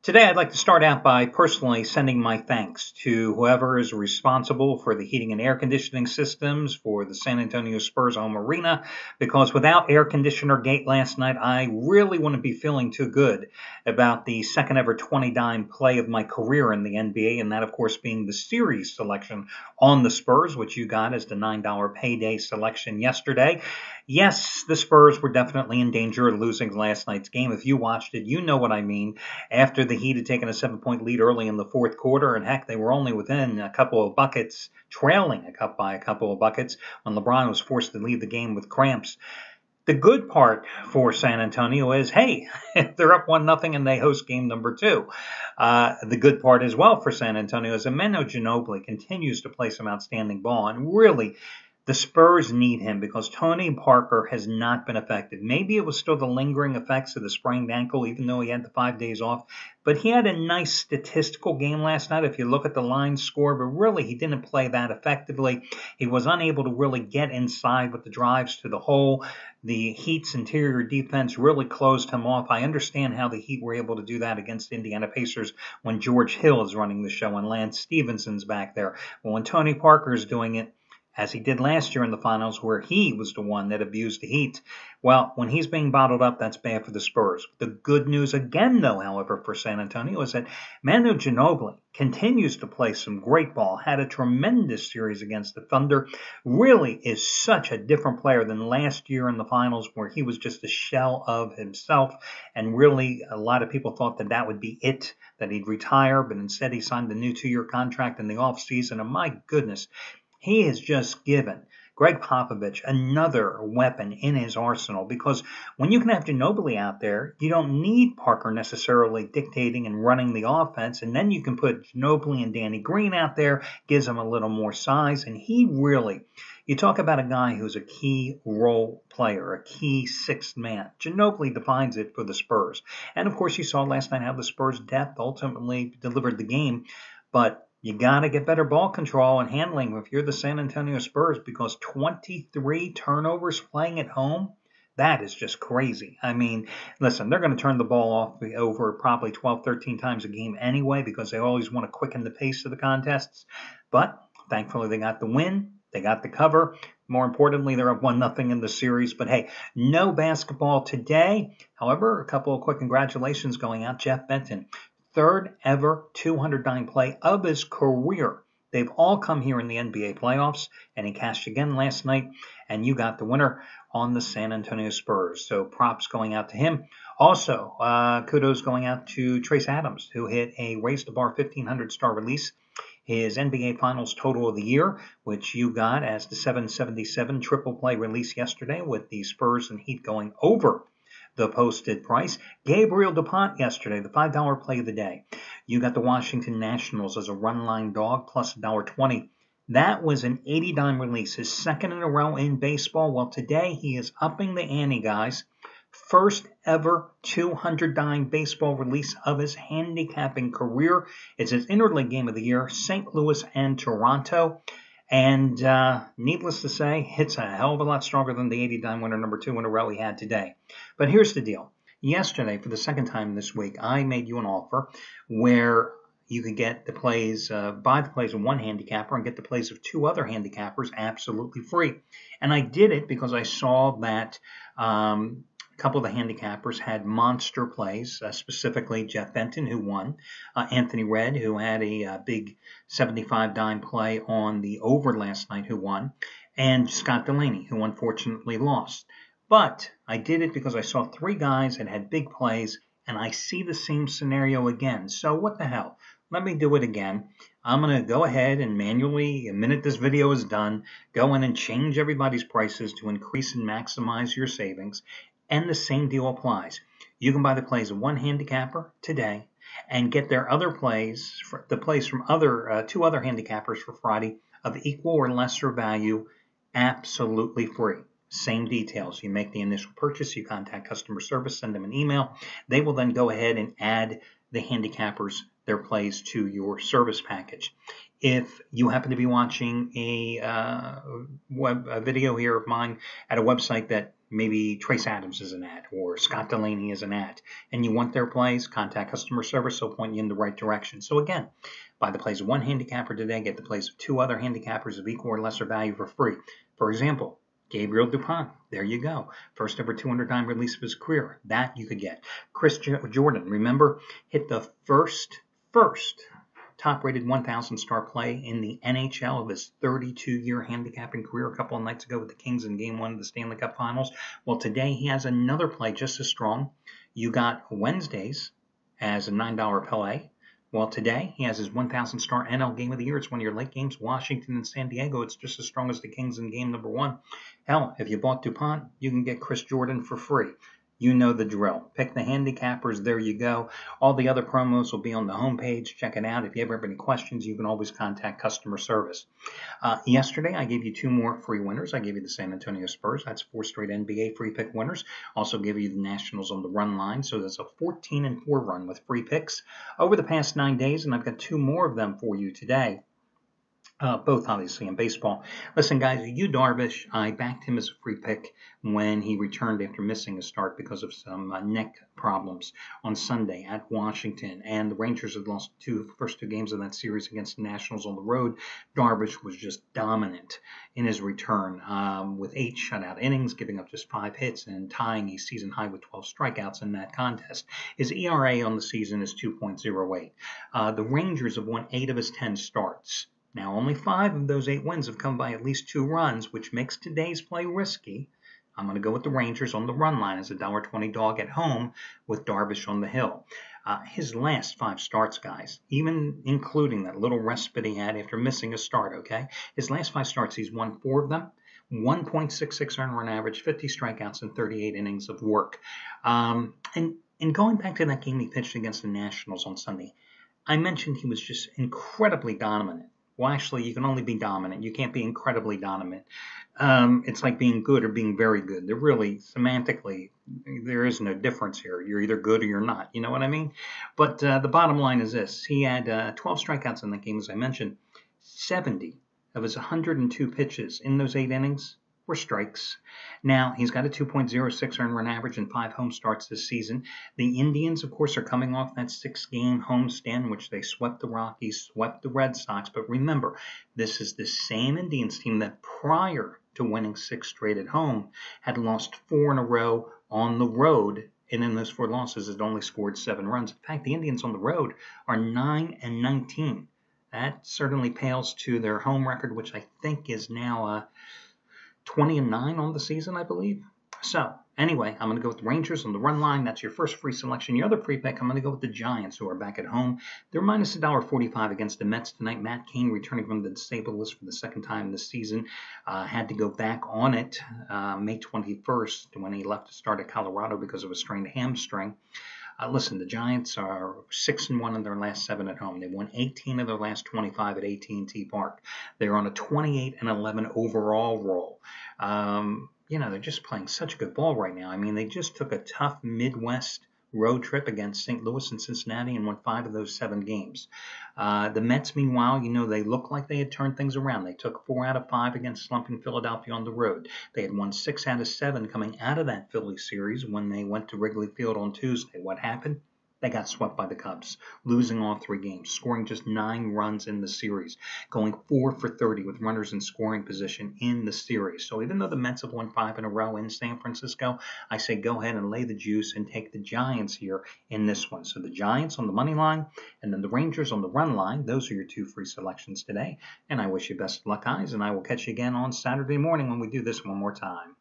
Today, I'd like to start out by personally sending my thanks to whoever is responsible for the heating and air conditioning systems for the San Antonio Spurs home arena, because without air conditioner gate last night, I really wouldn't be feeling too good about the second ever 20-dime play of my career in the NBA, and that, of course, being the series selection on the Spurs, which you got as the $9 payday selection yesterday. Yes, the Spurs were definitely in danger of losing last night's game. If you watched it, you know what I mean. After the Heat had taken a 7-point lead early in the fourth quarter, and heck, they were only within a couple of buckets, trailing by a couple of buckets, when LeBron was forced to leave the game with cramps. The good part for San Antonio is, hey, they're up 1-0 and they host game number 2. The good part as well for San Antonio is that Manu Ginobili continues to play some outstanding ball, and really, the Spurs need him because Tony Parker has not been effective. Maybe it was still the lingering effects of the sprained ankle, even though he had the 5 days off. But he had a nice statistical game last night if you look at the line score, but really he didn't play that effectively. He was unable to really get inside with the drives to the hole. The Heat's interior defense really closed him off. I understand how the Heat were able to do that against Indiana Pacers when George Hill is running the show and Lance Stephenson's back there. But when Tony Parker is doing it, as he did last year in the finals, where he was the one that abused the Heat. Well, when he's being bottled up, that's bad for the Spurs. The good news again, though, however, for San Antonio is that Manu Ginobili continues to play some great ball, had a tremendous series against the Thunder, really is such a different player than last year in the finals, where he was just a shell of himself, and really a lot of people thought that that would be it, that he'd retire, but instead he signed a new 2-year contract in the offseason, and my goodness, he has just given Greg Popovich another weapon in his arsenal, because when you can have Ginobili out there, you don't need Parker necessarily dictating and running the offense, and then you can put Ginobili and Danny Green out there, gives him a little more size, and he really, you talk about a guy who's a key role player, a key sixth man. Ginobili defines it for the Spurs. And of course, you saw last night how the Spurs' depth ultimately delivered the game, but you got to get better ball control and handling if you're the San Antonio Spurs, because 23 turnovers playing at home, that is just crazy. I mean, listen, they're going to turn the ball off over probably 12, 13 times a game anyway, because they always want to quicken the pace of the contests. But thankfully, they got the win. They got the cover. More importantly, they're up 1-0 in the series. But hey, no basketball today. However, a couple of quick congratulations going out. Jeff Benton, third ever 200-dime play of his career. They've all come here in the NBA playoffs, and he cashed again last night, and you got the winner on the San Antonio Spurs. So props going out to him. Also, kudos going out to Trace Adams, who hit a Raise the Bar 1,500-star release, his NBA Finals total of the year, which you got as the 777 triple play release yesterday, with the Spurs and Heat going over the posted price. Gabriel DuPont yesterday, the $5 play of the day. You got the Washington Nationals as a run-line dog, plus $1.20. That was an 80-dime release, his second in a row in baseball. Well, today he is upping the ante, guys. First ever 200-dime baseball release of his handicapping career. It's his interleague game of the year, St. Louis and Toronto. And needless to say, it's a hell of a lot stronger than the 80-dime winner number 2 in a row he had today. But here's the deal. Yesterday, for the second time this week, I made you an offer where you could get the plays, buy the plays of one handicapper and get the plays of 2 other handicappers absolutely free. And I did it because I saw that a couple of the handicappers had monster plays, specifically Jeff Benton, who won, Anthony Redd, who had a big 75-dime play on the over last night, who won, and Scott Delaney, who unfortunately lost. But I did it because I saw 3 guys that had big plays, and I see the same scenario again. So what the hell? Let me do it again. I'm going to go ahead and manually, the minute this video is done, go in and change everybody's prices to increase and maximize your savings. And the same deal applies. You can buy the plays of one handicapper today and get their other plays, the plays from 2 other handicappers for Friday of equal or lesser value, absolutely free. Same details. You make the initial purchase, you contact customer service, send them an email. They will then go ahead and add the handicappers, their plays, to your service package. If you happen to be watching a video here of mine at a website that maybe Trace Adams is an ad or Scott Delaney is an ad, and you want their plays, contact customer service. They'll point you in the right direction. So again, buy the plays of one handicapper today, get the plays of 2 other handicappers of equal or lesser value for free. For example, Gabriel DuPont, there you go. First ever 200-time release of his career. That you could get. Chris Jordan, remember, hit the first top-rated 1,000-star play in the NHL of his 32-year handicapping career a couple of nights ago with the Kings in Game 1 of the Stanley Cup Finals. Well, today he has another play just as strong. You got Wednesdays as a $9 play. Well, today he has his 1,000-star NL Game of the Year. It's one of your late games, Washington and San Diego. It's just as strong as the Kings in Game number 1. Hell, if you bought DuPont, you can get Chris Jordan for free. You know the drill. Pick the handicappers. There you go. All the other promos will be on the homepage. Check it out. If you ever have any questions, you can always contact customer service. Yesterday, I gave you 2 more free winners. I gave you the San Antonio Spurs. That's 4 straight NBA free pick winners. Also gave you the Nationals on the run line. So there's a 14-4 run with free picks over the past 9 days, and I've got 2 more of them for you today. Both obviously in baseball. Listen, guys, Yu Darvish, I backed him as a free pick when he returned after missing a start because of some neck problems on Sunday at Washington. And the Rangers had lost the first 2 games of that series against the Nationals on the road. Darvish was just dominant in his return with 8 shutout innings, giving up just 5 hits and tying a season high with 12 strikeouts in that contest. His ERA on the season is 2.08. The Rangers have won 8 of his 10 starts. Now, only 5 of those 8 wins have come by at least 2 runs, which makes today's play risky. I'm going to go with the Rangers on the run line as a $1.20 dog at home with Darvish on the hill. His last 5 starts, guys, even including that little respite he had after missing a start, okay? His last 5 starts, he's won 4 of them. 1.66 earned run average, 50 strikeouts, and 38 innings of work. And going back to that game he pitched against the Nationals on Sunday, I mentioned he was just incredibly dominant. Well, actually, you can only be dominant. You can't be incredibly dominant. It's like being good or being very good. They're really, semantically, there is no difference here. You're either good or you're not. You know what I mean? But the bottom line is this. He had 12 strikeouts in that game, as I mentioned. 70 of his 102 pitches in those 8 innings were strikes. Now, he's got a 2.06 earned run average and 5 home starts this season. The Indians, of course, are coming off that 6-game homestand, which they swept the Rockies, swept the Red Sox. But remember, this is the same Indians team that prior to winning 6 straight at home had lost 4 in a row on the road. And in those 4 losses, it only scored 7 runs. In fact, the Indians on the road are 9-19. That certainly pales to their home record, which I think is now 20-9 on the season, I believe. So, anyway, I'm going to go with the Rangers on the run line. That's your first free selection. Your other free pick, I'm going to go with the Giants, who are back at home. They're minus $1.45 against the Mets tonight. Matt Cain, returning from the disabled list for the 2nd time this season, had to go back on it May 21st when he left to start at Colorado because of a strained hamstring. Listen, the Giants are 6-1 in their last 7 at home. They won 18 of their last 25 at AT&T Park. They're on a 28-11 overall roll. They're just playing such good ball right now. I mean, they just took a tough Midwest road trip against St. Louis and Cincinnati and won 5 of those 7 games. The Mets, meanwhile, they looked like they had turned things around. They took 4 out of 5 against slumping Philadelphia on the road. They had won 6 out of 7 coming out of that Philly series when they went to Wrigley Field on Tuesday. What happened? They got swept by the Cubs, losing all 3 games, scoring just 9 runs in the series, going 4 for 30 with runners in scoring position in the series. So even though the Mets have won 5 in a row in San Francisco, I say go ahead and lay the juice and take the Giants here in this one. So the Giants on the money line and then the Rangers on the run line. Those are your 2 free selections today. And I wish you best of luck, guys, and I will catch you again on Saturday morning when we do this one more time.